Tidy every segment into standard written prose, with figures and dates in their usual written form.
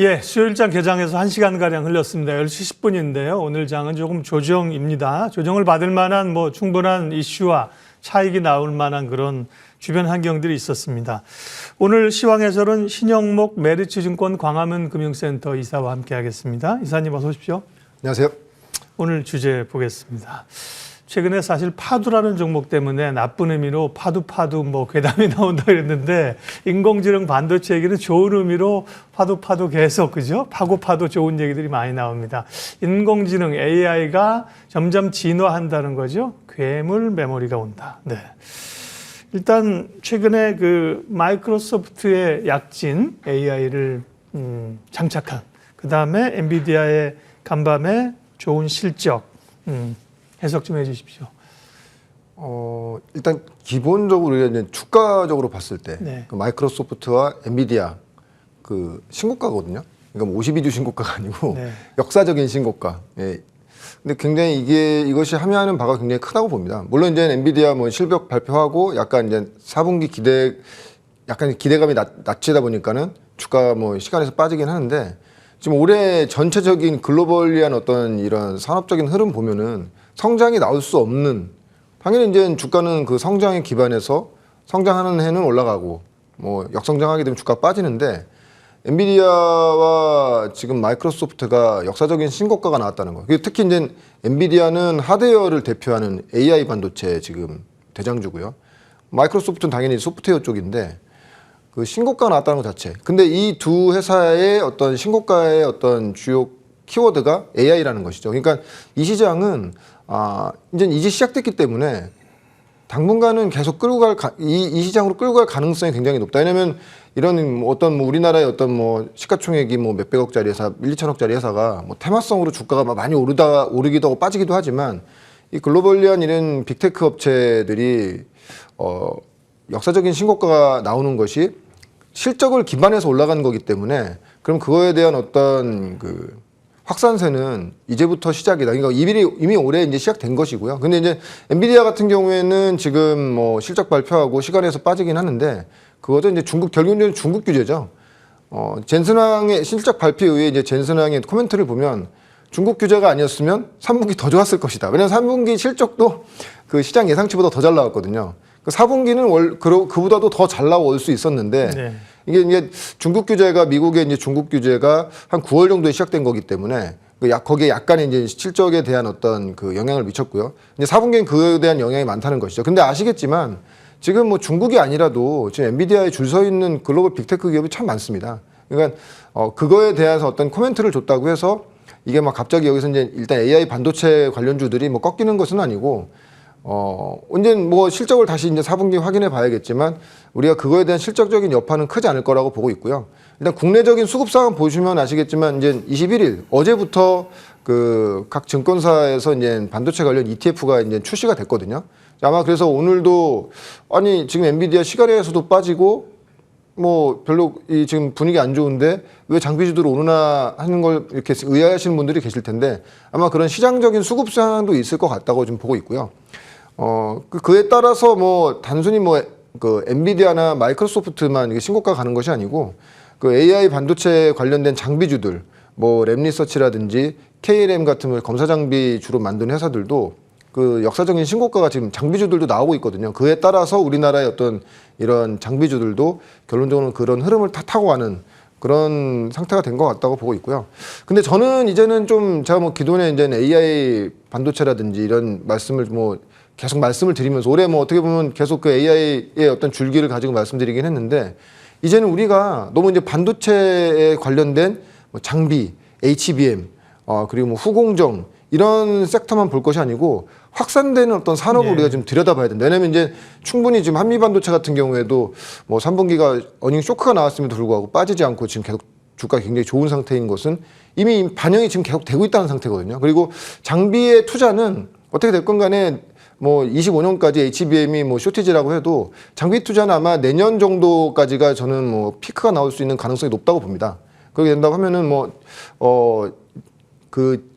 예, 수요일장 개장해서 1시간가량 흘렀습니다. 10시 10분인데요. 오늘 장은 조금 조정입니다. 조정을 받을 만한 충분한 이슈와 차익이 나올 만한 그런 주변 환경들이 있었습니다. 오늘 시황해설은 신영목 메리츠증권 광화문 금융센터 이사와 함께하겠습니다. 이사님 어서 오십시오. 안녕하세요. 오늘 주제 보겠습니다. 최근에 사실 파두라는 종목 때문에 나쁜 의미로 파두 괴담이 나온다 그랬는데 인공지능 반도체 얘기는 좋은 의미로 파두 계속 그죠? 파고 좋은 얘기들이 많이 나옵니다. 인공지능 AI가 점점 진화한다는 거죠. 괴물 메모리가 온다. 네. 일단 최근에 그 마이크로소프트의 약진 AI를 장착한 그다음에 엔비디아의 간밤에 좋은 실적 해석 좀 해주십시오. 일단 기본적으로 이제 주가적으로 봤을 때 네. 그 마이크로소프트와 엔비디아 그 신고가거든요. 그러니까 52주 신고가가 아니고 네. 역사적인 신고가. 예. 근데 굉장히 이것이 함의하는 바가 굉장히 크다고 봅니다. 물론 이제 엔비디아 실적 발표하고 약간 이제 4분기 약간 기대감이 낮추다 보니까는 주가 시간에서 빠지긴 하는데 지금 올해 전체적인 글로벌리한 어떤 이런 산업적인 흐름 보면은 성장이 나올 수 없는, 당연히 이제 주가는 그 성장에 기반해서 성장하는 해는 올라가고 역성장하게 되면 주가 빠지는데 엔비디아와 지금 마이크로소프트가 역사적인 신고가가 나왔다는 거. 특히 이제 엔비디아는 하드웨어를 대표하는 AI 반도체 지금 대장주고요. 마이크로소프트는 당연히 소프트웨어 쪽인데 그 신고가가 나왔다는 것 자체. 근데 이 두 회사의 어떤 신고가의 어떤 주요 키워드가 AI라는 것이죠. 그러니까 이 시장은 이제 시작됐기 때문에 당분간은 계속 이 시장으로 끌고 갈 가능성이 굉장히 높다. 왜냐면 이런 어떤 우리나라의 어떤 시가총액이 몇백억짜리 회사, 1, 2천억짜리 회사가 테마성으로 주가가 많이 오르기도 하고 빠지기도 하지만 이 글로벌리한 이런 빅테크 업체들이 역사적인 신고가가 나오는 것이 실적을 기반해서 올라가는 거기 때문에 그럼 그거에 대한 어떤 그 확산세는 이제부터 시작이다. 그러니까 이미 올해 이제 시작된 것이고요. 근데 이제 엔비디아 같은 경우에는 지금 실적 발표하고 시간에서 빠지긴 하는데 그것도 이제 결국은 중국 규제죠. 젠슨왕의 실적 발표에 의해 이제 젠슨왕의 코멘트를 보면 중국 규제가 아니었으면 3분기 더 좋았을 것이다. 왜냐하면 3분기 실적도 그 시장 예상치보다 더 잘 나왔거든요. 4분기는 그보다도 더 잘 나올 수 있었는데 네. 이게 중국 규제가 미국의 이제 중국 규제가 한 9월 정도에 시작된 거기 때문에 거기에 약간의 이제 실적에 대한 어떤 그 영향을 미쳤고요. 이제 4분기엔 그에 대한 영향이 많다는 것이죠. 근데 아시겠지만 지금 중국이 아니라도 지금 엔비디아에 줄 서 있는 글로벌 빅테크 기업이 참 많습니다. 그러니까 그거에 대해서 어떤 코멘트를 줬다고 해서 이게 갑자기 여기서 이제 일단 AI 반도체 관련주들이 꺾이는 것은 아니고 언제 실적을 다시 이제 4분기 확인해 봐야겠지만 우리가 그거에 대한 실적적인 여파는 크지 않을 거라고 보고 있고요. 일단 국내적인 수급 상황 보시면 아시겠지만 이제 21일 어제부터 그 각 증권사에서 이제 반도체 관련 ETF가 이제 출시가 됐거든요. 아마 그래서 오늘도 지금 엔비디아 시가리에서도 빠지고 별로 지금 분위기 안 좋은데 왜 장비주들 오르나 하는 걸 이렇게 의아해하시는 분들이 계실 텐데 아마 그런 시장적인 수급 상황도 있을 것 같다고 좀 보고 있고요. 그에 따라서 단순히 그 엔비디아나 마이크로소프트만 신고가 가는 것이 아니고 그 AI 반도체 관련된 장비주들 램리서치라든지 KLM 같은 검사 장비 주로 만드는 회사들도 그 역사적인 신고가가 지금 장비주들도 나오고 있거든요. 그에 따라서 우리나라의 어떤 이런 장비주들도 결론적으로 그런 흐름을 타고 가는 그런 상태가 된 것 같다고 보고 있고요. 근데 저는 이제는 좀 제가 기존에 이제 AI 반도체라든지 이런 말씀을 계속 말씀을 드리면서 올해 어떻게 보면 계속 그 AI의 어떤 줄기를 가지고 말씀드리긴 했는데 이제는 우리가 너무 이제 반도체에 관련된 장비, HBM, 그리고 후공정 이런 섹터만 볼 것이 아니고 확산되는 어떤 산업을 네. 우리가 좀 들여다봐야 된다. 왜냐하면 이제 충분히 지금 한미 반도체 같은 경우에도 3분기가 어닝 쇼크가 나왔음에도 불구하고 빠지지 않고 지금 계속 주가가 굉장히 좋은 상태인 것은 이미 반영이 지금 계속 되고 있다는 상태거든요. 그리고 장비의 투자는 어떻게 됐건 간에 25년까지 HBM이 쇼티지라고 해도 장비 투자는 아마 내년 정도까지가 저는 피크가 나올 수 있는 가능성이 높다고 봅니다. 그렇게 된다고 하면은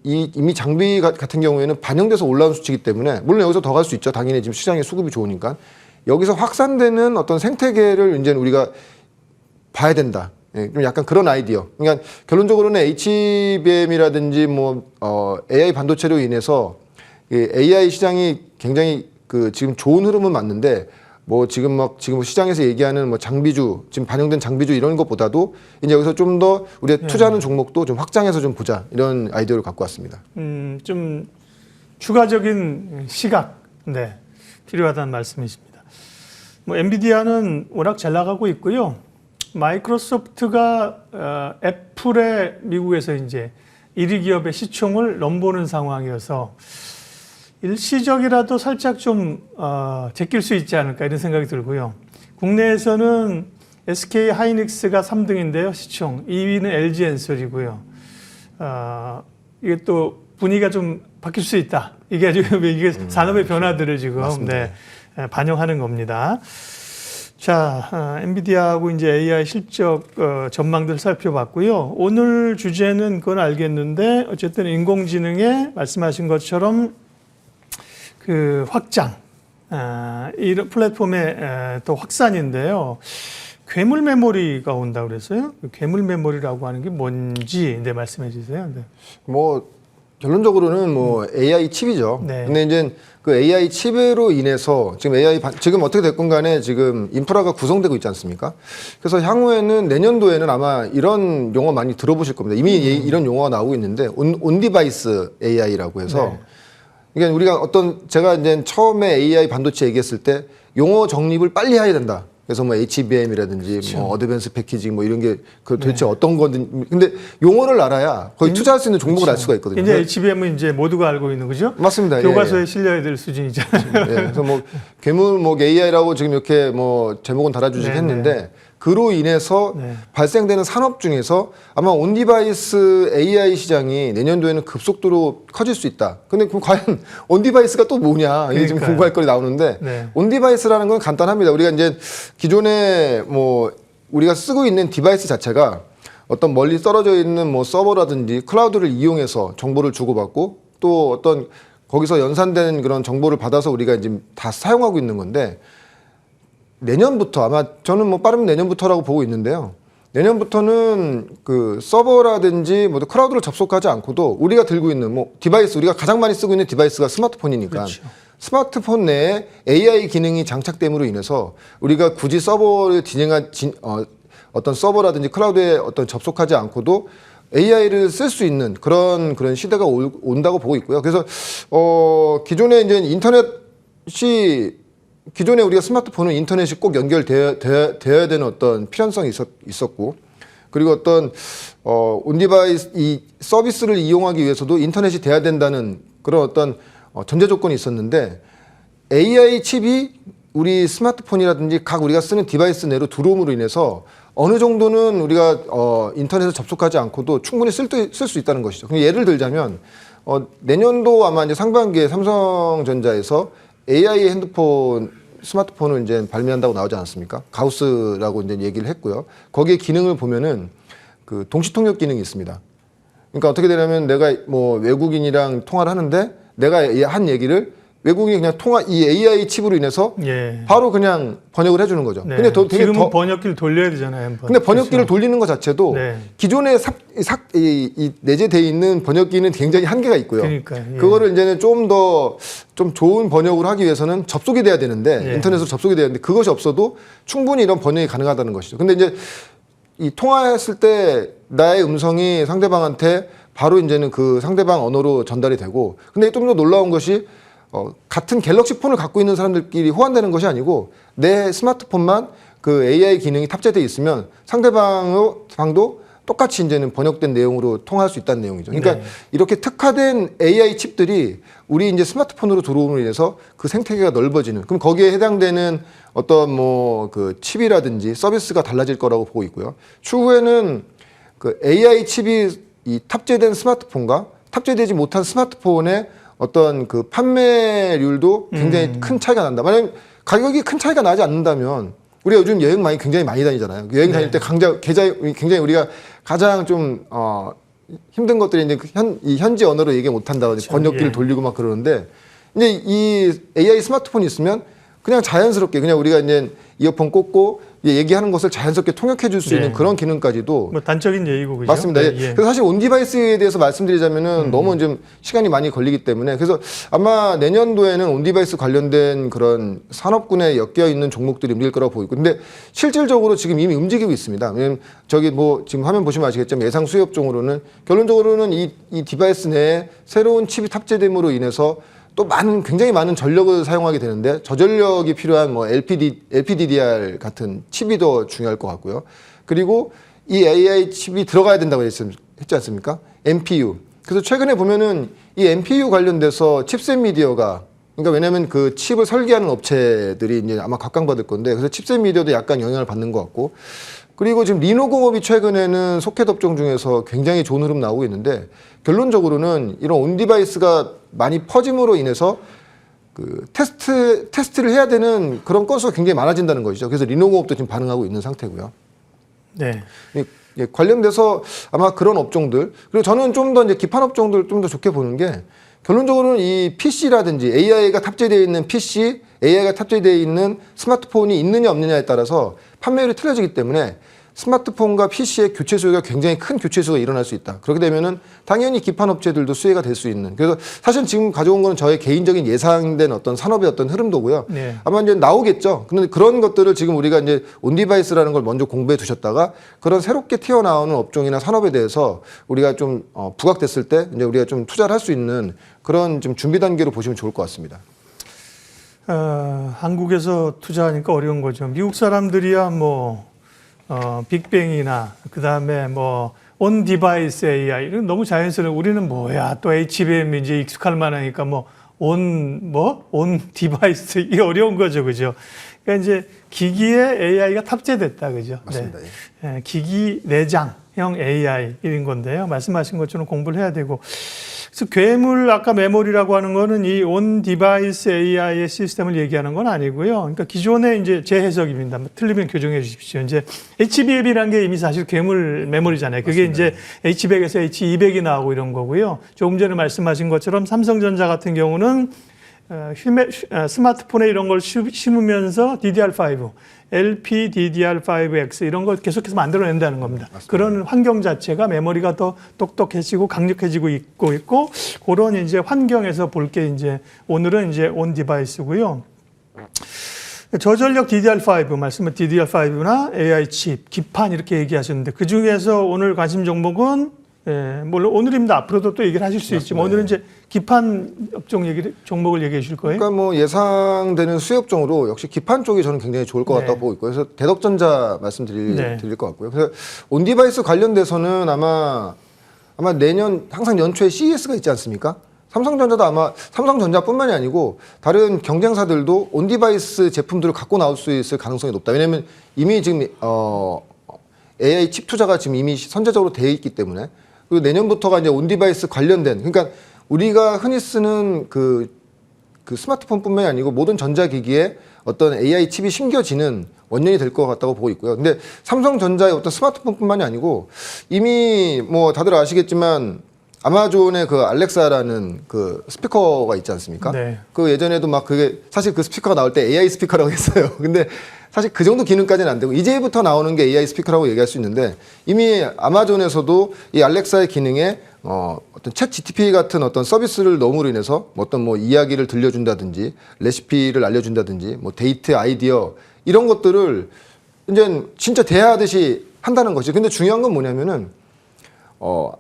이미 장비 같은 경우에는 반영돼서 올라온 수치이기 때문에 물론 여기서 더 갈 수 있죠. 당연히 지금 시장의 수급이 좋으니까 여기서 확산되는 어떤 생태계를 이제 우리가 봐야 된다. 예, 좀 약간 그런 아이디어. 그러니까 결론적으로는 HBM이라든지 뭐 AI 반도체로 인해서 이 AI 시장이 굉장히 그 지금 좋은 흐름은 맞는데 뭐 지금 시장에서 얘기하는 뭐 장비주 지금 반영된 장비주 이런 것보다도 이제 여기서 좀 더 우리가 투자하는 종목도 좀 확장해서 좀 보자 이런 아이디어를 갖고 왔습니다. 좀 추가적인 시각, 네, 필요하다는 말씀이십니다. 뭐 엔비디아는 워낙 잘 나가고 있고요. 마이크로소프트가 애플의 미국에서 이제 1위 기업의 시총을 넘보는 상황이어서 일시적이라도 살짝 좀 제낄 수 있지 않을까 이런 생각이 들고요. 국내에서는 SK 하이닉스가 3등인데요, 시총. 2위는 LG 엔솔이고요. 이게 또 분위기가 좀 바뀔 수 있다. 이게 산업의 변화들을 지금 네, 반영하는 겁니다. 자, 엔비디아하고 이제 AI 실적 전망들 살펴봤고요. 오늘 주제는 그건 알겠는데 어쨌든 인공지능의 말씀하신 것처럼 그 확장, 이런 플랫폼의 또 확산인데요. 괴물 메모리가 온다고 그랬어요. 괴물 메모리라고 하는 게 뭔지 네, 말씀해 주세요. 네. 뭐 결론적으로는 뭐 AI 칩이죠. 네. 근데 이제 그 AI 칩으로 인해서 지금 어떻게 됐건 간에 지금 인프라가 구성되고 있지 않습니까? 그래서 향후에는 내년도에는 아마 이런 용어 많이 들어보실 겁니다. 이미 이런 용어가 나오고 있는데 온디바이스 AI라고 해서 네. 그러니까 우리가 제가 이제 처음에 AI 반도체 얘기했을 때 용어 정립을 빨리 해야 된다. 그래서 뭐 HBM이라든지 그렇죠. 뭐 어드밴스 패키징 뭐 이런 게 그 도대체 어떤 건지 근데 용어를 알아야 거의 투자할 수 있는 종목을 알 수가 있거든요. 이제 HBM은 이제 모두가 알고 있는 거죠? 맞습니다. 교과서에 실려야 될 수준이잖아요. 예, 그래서 뭐 괴물 뭐 AI라고 지금 이렇게 뭐 제목은 달아주시긴 네, 했는데 그로 인해서 네. 발생되는 산업 중에서 아마 온디바이스 AI 시장이 내년도에는 급속도로 커질 수 있다. 근데 그럼 과연 온디바이스가 또 뭐냐? 이게 지금 그러니까요. 공부할 거리 나오는데 네. 온디바이스라는 건 간단합니다. 우리가 이제 기존에 뭐 우리가 쓰고 있는 디바이스 자체가 어떤 멀리 떨어져 있는 뭐 서버라든지 클라우드를 이용해서 정보를 주고받고 또 어떤 거기서 연산된 그런 정보를 받아서 우리가 이제 다 사용하고 있는 건데 내년부터 아마 저는 뭐 빠르면 내년부터라고 보고 있는데요. 내년부터는 그 서버라든지 뭐 클라우드를 접속하지 않고도 우리가 들고 있는 뭐 디바이스 우리가 가장 많이 쓰고 있는 디바이스가 스마트폰이니까 그렇죠. 스마트폰 내에 AI 기능이 장착됨으로 인해서 우리가 굳이 서버를 어떤 서버라든지 클라우드에 어떤 접속하지 않고도 AI를 쓸 수 있는 그런 시대가 온다고 보고 있고요. 그래서 기존에 이제 기존에 우리가 스마트폰은 인터넷이 꼭 연결되어야 되는 어떤 필연성이 있었고 그리고 어떤 온디바이스 이 서비스를 이용하기 위해서도 인터넷이 돼야 된다는 그런 어떤 전제 조건이 있었는데 AI 칩이 우리 스마트폰이라든지 각 우리가 쓰는 디바이스 내로 들어옴으로 인해서 어느 정도는 우리가 인터넷을 접속하지 않고도 충분히 쓸 수 있다는 것이죠. 그럼 예를 들자면 내년도 아마 이제 상반기에 삼성전자에서 AI 스마트폰을 이제 발매한다고 나오지 않았습니까? 가우스라고 이제 얘기를 했고요. 거기에 기능을 보면은 그 동시 통역 기능이 있습니다. 그러니까 어떻게 되냐면 내가 뭐 외국인이랑 통화를 하는데 내가 한 얘기를 외국인이 그냥 이 AI 칩으로 인해서 예. 바로 그냥 번역을 해주는 거죠. 네. 근데 되게 지금은 번역기를 돌려야 되잖아요. 한번. 근데 번역기를 그렇죠. 돌리는 것 자체도 네. 기존에 내재되어 있는 번역기는 굉장히 한계가 있고요. 그러니까요. 예. 그거를 이제는 좀 좋은 번역을 하기 위해서는 접속이 돼야 되는데 예. 인터넷으로 접속이 돼야 되는데 그것이 없어도 충분히 이런 번역이 가능하다는 것이죠. 근데 이제 이 통화했을 때 나의 음성이 상대방한테 바로 이제는 그 상대방 언어로 전달이 되고 근데 좀 더 놀라운 것이 같은 갤럭시 폰을 갖고 있는 사람들끼리 호환되는 것이 아니고 내 스마트폰만 그 AI 기능이 탑재되어 있으면 상대방도 똑같이 이제는 번역된 내용으로 통화할 수 있다는 내용이죠. 그러니까 네. 이렇게 특화된 AI 칩들이 우리 이제 스마트폰으로 들어옴으로 인해서 그 생태계가 넓어지는 그럼 거기에 해당되는 어떤 뭐 그 칩이라든지 서비스가 달라질 거라고 보고 있고요. 추후에는 그 AI 칩이 이 탑재된 스마트폰과 탑재되지 못한 스마트폰의 어떤 그 판매률도 굉장히 큰 차이가 난다. 만약 가격이 큰 차이가 나지 않는다면 우리가 요즘 여행 굉장히 많이 다니잖아요. 여행 다닐 때 굉장히 우리가 가장 좀 힘든 것들이 이제 이 현지 언어로 얘기 못 한다. 그렇죠. 번역기를 예. 돌리고 막 그러는데 이제 이 AI 스마트폰이 있으면 그냥 자연스럽게 그냥 우리가 이제 이어폰 꽂고 얘기하는 것을 자연스럽게 통역해 줄 수 있는 네. 그런 기능까지도 뭐 단적인 예이고 그죠? 맞습니다. 네, 예. 그래서 사실 온 디바이스에 대해서 말씀드리자면은 너무 좀 시간이 많이 걸리기 때문에 그래서 아마 내년도에는 온 디바이스 관련된 그런 산업군에 엮여 있는 종목들이 움직일 거라고 보이고, 근데 실질적으로 지금 이미 움직이고 있습니다. 왜냐면 저기 뭐 지금 화면 보시면 아시겠지만 예상 수요 업종으로는 결론적으로는 이 디바이스 내에 새로운 칩이 탑재됨으로 인해서 또 굉장히 많은 전력을 사용하게 되는데 저전력이 필요한 뭐 LPDDR 같은 칩이 더 중요할 것 같고요. 그리고 이 AI 칩이 들어가야 된다고 했지 않습니까? NPU. 그래서 최근에 보면은 이 NPU 관련돼서 칩셋 미디어가, 그러니까 왜냐하면 그 칩을 설계하는 업체들이 이제 아마 각광받을 건데, 그래서 칩셋 미디어도 약간 영향을 받는 것 같고, 그리고 지금 리노공업이 최근에는 소켓 업종 중에서 굉장히 좋은 흐름 나오고 있는데, 결론적으로는 이런 온 디바이스가 많이 퍼짐으로 인해서 그 테스트를 해야 되는 그런 건수가 굉장히 많아진다는 것이죠. 그래서 리노공업도 지금 반응하고 있는 상태고요. 네. 예, 관련돼서 아마 그런 업종들, 그리고 저는 좀 더 이제 기판 업종들 좀 더 좋게 보는 게, 결론적으로는 이 PC라든지 AI가 탑재되어 있는 PC, AI가 탑재되어 있는 스마트폰이 있느냐 없느냐에 따라서 판매율이 틀려지기 때문에 스마트폰과 PC의 교체 수요가 굉장히 큰 교체 수요가 일어날 수 있다. 그렇게 되면은 당연히 기판 업체들도 수혜가 될 수 있는. 그래서 사실 지금 가져온 거는 저의 개인적인 예상된 어떤 산업의 어떤 흐름도고요. 네. 아마 이제 나오겠죠. 그런데 그런 것들을 지금 우리가 이제 온디바이스라는 걸 먼저 공부해 두셨다가 그런 새롭게 튀어나오는 업종이나 산업에 대해서 우리가 좀 부각됐을 때 이제 우리가 좀 투자를 할 수 있는 그런 좀 준비 단계로 보시면 좋을 것 같습니다. 한국에서 투자하니까 어려운 거죠. 미국 사람들이야 뭐 빅뱅이나 그 다음에 뭐 온 디바이스 AI 이런 너무 자연스러워. 우리는 뭐야 또 HBM 이제 익숙할 만하니까 뭐 온 디바이스 이게 어려운 거죠, 그죠? 그러니까 이제 기기에 AI가 탑재됐다, 그죠? 맞습니다. 네. 예, 기기 내장형 AI 이런 건데요. 말씀하신 것처럼 공부를 해야 되고. 그래서 괴물 아까 메모리라고 하는 거는 이 온 디바이스 AI의 시스템을 얘기하는 건 아니고요. 그러니까 기존의 이제 제 해석입니다. 틀리면 교정해 주십시오. 이제 HBM이라는 게 이미 사실 괴물 메모리잖아요. 그게 맞습니다. 이제 H100에서 H200이 나오고 이런 거고요. 조금 전에 말씀하신 것처럼 삼성전자 같은 경우는 스마트폰에 이런 걸 심으면서 DDR5, LPDDR5X 이런 걸 계속해서 만들어낸다는 겁니다. 맞습니다. 그런 환경 자체가 메모리가 더 똑똑해지고 강력해지고 있고 그런 이제 환경에서 볼 게 이제 오늘은 이제 온 디바이스고요. 저전력 DDR5 말씀은 DDR5나 AI 칩, 기판 이렇게 얘기하셨는데 그 중에서 오늘 관심 종목은 물론 오늘입니다. 앞으로도 또 얘기를 하실 수 있지만 오늘은 이제 기판 업종 종목을 얘기해 주실 거예요. 그러니까 뭐 예상되는 수요업종으로 역시 기판 쪽이 저는 굉장히 좋을 것 같다고 보고 있고요. 그래서 대덕전자 드릴 것 같고요. 그래서 온디바이스 관련돼서는 아마 내년 항상 연초에 CES가 있지 않습니까? 삼성전자도 아마 삼성전자뿐만이 아니고 다른 경쟁사들도 온디바이스 제품들을 갖고 나올 수 있을 가능성이 높다. 왜냐하면 이미 지금 AI 칩 투자가 지금 이미 선제적으로 되어 있기 때문에. 그리고 내년부터가 이제 온디바이스 관련된, 그러니까 우리가 흔히 쓰는 그 스마트폰뿐만이 아니고 모든 전자기기에 어떤 AI 칩이 심겨지는 원년이 될 것 같다고 보고 있고요. 근데 삼성전자의 어떤 스마트폰뿐만이 아니고 이미 뭐 다들 아시겠지만 아마존의 그 알렉사라는 그 스피커가 있지 않습니까? 네. 그 예전에도 막 그게 사실 그 스피커가 나올 때 AI 스피커라고 했어요. 근데 사실 그 정도 기능까지는 안 되고 이제부터 나오는 게 AI 스피커라고 얘기할 수 있는데 이미 아마존에서도 이 알렉사의 기능에 어떤 챗 GTP 같은 어떤 서비스를 넣음으로 인해서 어떤 뭐 이야기를 들려준다든지 레시피를 알려준다든지 뭐 데이트 아이디어 이런 것들을 이제 진짜 대화하듯이 한다는 것이죠. 근데 중요한 건 뭐냐면은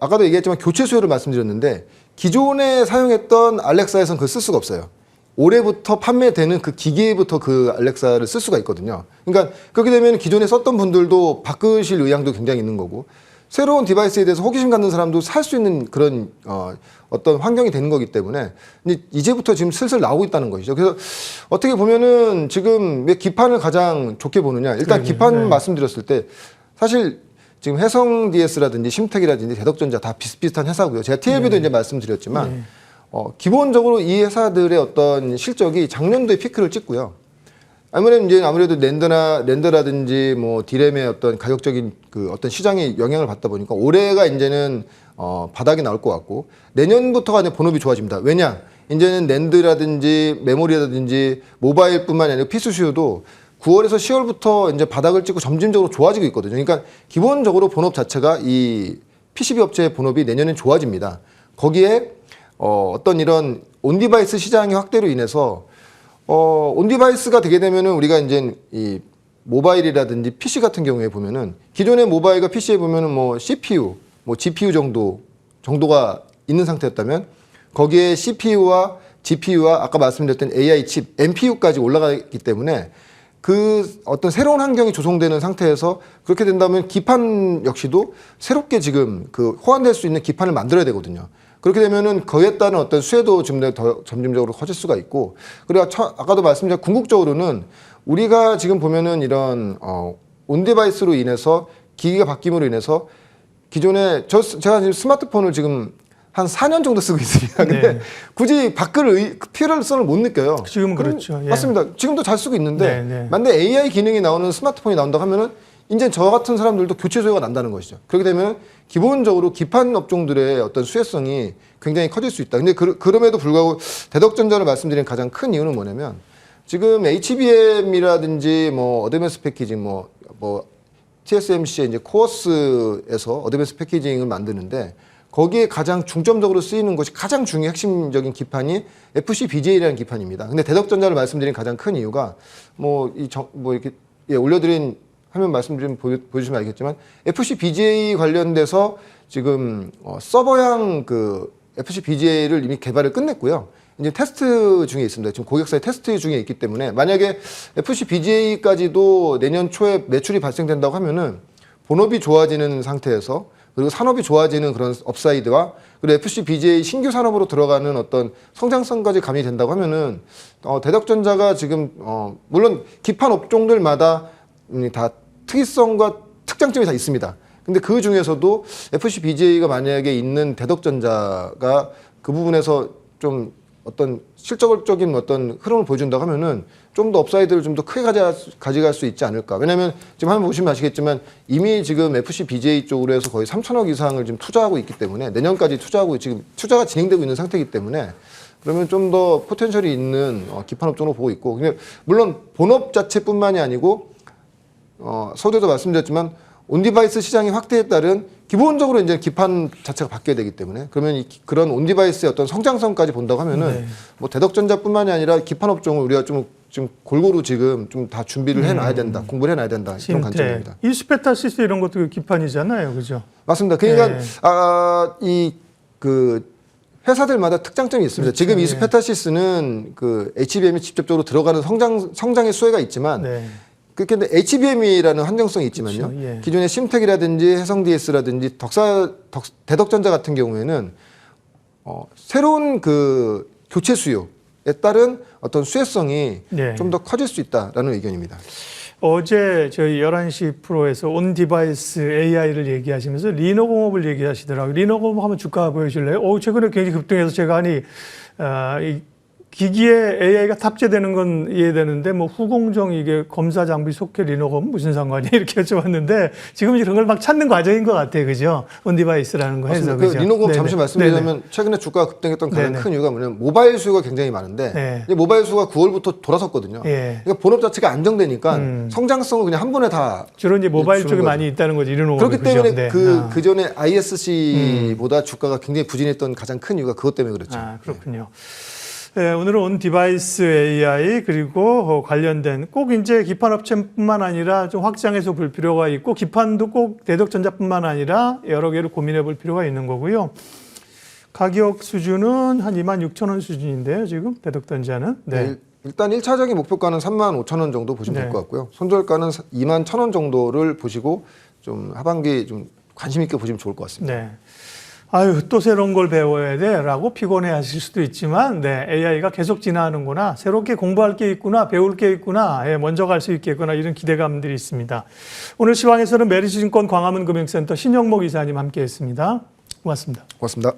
아까도 얘기했지만 교체 수요를 말씀드렸는데 기존에 사용했던 알렉사에서는 그걸 쓸 수가 없어요. 올해부터 판매되는 그 기기부터 그 알렉사를 쓸 수가 있거든요. 그러니까 그렇게 되면 기존에 썼던 분들도 바꾸실 의향도 굉장히 있는 거고 새로운 디바이스에 대해서 호기심 갖는 사람도 살 수 있는 그런 어떤 환경이 되는 거기 때문에 이제부터 지금 슬슬 나오고 있다는 것이죠. 그래서 어떻게 보면은 지금 왜 기판을 가장 좋게 보느냐. 일단 기판 말씀드렸을 때 사실 지금 해성 DS라든지 심텍이라든지 대덕전자 다 비슷비슷한 회사고요. 제가 TLB도 이제 말씀드렸지만 기본적으로 이 회사들의 어떤 실적이 작년도에 피크를 찍고요. 아무래도 랜더라든지 뭐 디램의 어떤 가격적인 그 어떤 시장의 영향을 받다 보니까 올해가 이제는 바닥이 나올 것 같고 내년부터가 이제 본업이 좋아집니다. 왜냐? 이제는 랜드라든지 메모리라든지 모바일뿐만 아니라 PC 수요도 9월에서 10월부터 이제 바닥을 찍고 점진적으로 좋아지고 있거든요. 그러니까 기본적으로 본업 자체가 이 PCB 업체의 본업이 내년엔 좋아집니다. 거기에 어떤 이런 온디바이스 시장의 확대로 인해서 온디바이스가 되게 되면은 우리가 이제 이 모바일이라든지 PC 같은 경우에 보면은 기존의 모바일과 PC에 보면은 뭐 CPU, 뭐 GPU 정도가 있는 상태였다면 거기에 CPU와 GPU와 아까 말씀드렸던 AI 칩, NPU까지 올라가기 때문에 그 어떤 새로운 환경이 조성되는 상태에서 그렇게 된다면 기판 역시도 새롭게 지금 그 호환될 수 있는 기판을 만들어야 되거든요. 그렇게 되면은 그에 따른 어떤 수혜도 좀 더 점진적으로 커질 수가 있고, 그리고 아까도 말씀드린 궁극적으로는 우리가 지금 보면은 이런 온디바이스로 인해서 기기가 바뀜으로 인해서 기존에 제가 지금 스마트폰을 지금 한 4년 정도 쓰고 있습니다. 근데 네. 굳이 바꿀 필요성을 못 느껴요. 지금은 그렇죠. 예. 맞습니다. 지금도 잘 쓰고 있는데 네, 네. 만약에 AI 기능이 나오는 스마트폰이 나온다고 하면은 이제 저 같은 사람들도 교체 수요가 난다는 것이죠. 그렇게 되면 기본적으로 기판 업종들의 어떤 수혜성이 굉장히 커질 수 있다. 근데 그럼에도 불구하고 대덕전자를 말씀드린 가장 큰 이유는 뭐냐면 지금 HBM이라든지 뭐 어드밴스 패키징 뭐 TSMC의 이제 코어스에서 어드밴스 패키징을 만드는데 거기에 가장 중점적으로 쓰이는 것이 가장 중요한 핵심적인 기판이 FCBGA라는 기판입니다. 근데 대덕전자를 말씀드린 가장 큰 이유가 이렇게 올려드린 화면 말씀드리면 보여주시면 알겠지만 FCBGA 관련돼서 지금 서버형 그 FCBGA를 이미 개발을 끝냈고요. 이제 테스트 중에 있습니다. 지금 고객사의 테스트 중에 있기 때문에 만약에 FCBGA까지도 내년 초에 매출이 발생된다고 하면은 본업이 좋아지는 상태에서 그리고 산업이 좋아지는 그런 업사이드와 그리고 FCBGA 신규 산업으로 들어가는 어떤 성장성까지 가미이 된다고 하면은 대덕전자가 지금 물론 기판 업종들마다 다 특이성과 특장점이 다 있습니다. 근데 그 중에서도 FCBGA가 만약에 있는 대덕전자가 그 부분에서 좀 어떤 실적적인 어떤 흐름을 보여준다고 하면은 좀 더 업사이드를 좀 더 크게 가져갈 수 있지 않을까. 왜냐하면 지금 한번 보시면 아시겠지만 이미 지금 FCBGA 쪽으로 해서 거의 3천억 이상을 지금 투자하고 있기 때문에 내년까지 지금 투자가 진행되고 있는 상태이기 때문에 그러면 좀 더 포텐셜이 있는 기판 업종으로 보고 있고, 물론 본업 자체뿐만이 아니고 서두에도 말씀드렸지만 온디바이스 시장의 확대에 따른 기본적으로 이제 기판 자체가 바뀌어야 되기 때문에 그러면 그런 온디바이스의 어떤 성장성까지 본다고 하면은 네. 뭐 대덕전자뿐만이 아니라 기판 업종을 우리가 좀 골고루 지금 좀 다 준비를 해놔야 된다, 공부를 해놔야 된다 이런 관점입니다. 이스페타시스 이런 것도 기판이잖아요, 그죠? 맞습니다. 그러니까 네. 그 회사들마다 특장점이 있습니다. 그렇죠. 지금 예. 이스페타시스는 그 HBM이 직접적으로 들어가는 성장의 수혜가 있지만. 네. 근데 HBM이라는 한정성이 있지만요. 그렇죠. 예. 기존의 심텍이라든지 해성DS라든지 대덕전자 같은 경우에는 새로운 그 교체 수요에 따른 어떤 수혜성이 네. 좀 더 커질 수 있다라는 의견입니다. 어제 저희 11시 프로에서 온디바이스 AI를 얘기하시면서 리노공업을 얘기하시더라고요. 리노공업 한번 주가 보여줄래요? 최근에 굉장히 급등해서 제가 이 기기에 AI가 탑재되는 건 이해되는데 뭐 후공정 이게 검사 장비 속해 리노건 무슨 상관이야 이렇게 여쭤봤는데 지금 이런 걸 막 찾는 과정인 것 같아요, 그죠? 온디바이스라는 거 해서 그 그죠? 리노공 네네. 잠시 말씀드리자면 최근에 주가가 급등했던 가장 네네. 큰 이유가 뭐냐면 모바일 수요가 굉장히 많은데 네. 이제 모바일 수요가 9월부터 돌아섰거든요. 예. 그러니까 본업 자체가 안정되니까 성장성을 그냥 한 번에 다 주로 이제 모바일 주는 쪽에 거죠. 많이 있다는 거지 리노건. 그렇기 때문에 네. 그 전에 ISC보다 주가가 굉장히 부진했던 가장 큰 이유가 그것 때문에 그렇죠. 그렇군요. 네, 오늘은 온 디바이스 AI 그리고 관련된 꼭 이제 기판 업체뿐만 아니라 좀 확장해서 볼 필요가 있고 기판도 꼭 대덕전자뿐만 아니라 여러 개를 고민해 볼 필요가 있는 거고요. 가격 수준은 한 26,000원 수준인데요, 지금 대덕전자는. 네. 일단 1차적인 목표가는 35,000원 정도 보시면 될 것 같고요. 손절가는 21,000원 정도를 보시고 좀 하반기 좀 관심 있게 보시면 좋을 것 같습니다. 네. 또 새로운 걸 배워야 돼 라고 피곤해 하실 수도 있지만 AI가 계속 진화하는구나, 새롭게 공부할 게 있구나, 배울 게 있구나, 먼저 갈 수 있겠구나 이런 기대감들이 있습니다. 오늘 시황에서는 메리츠증권 광화문금융센터 신영목 이사님 함께했습니다. 고맙습니다. 고맙습니다.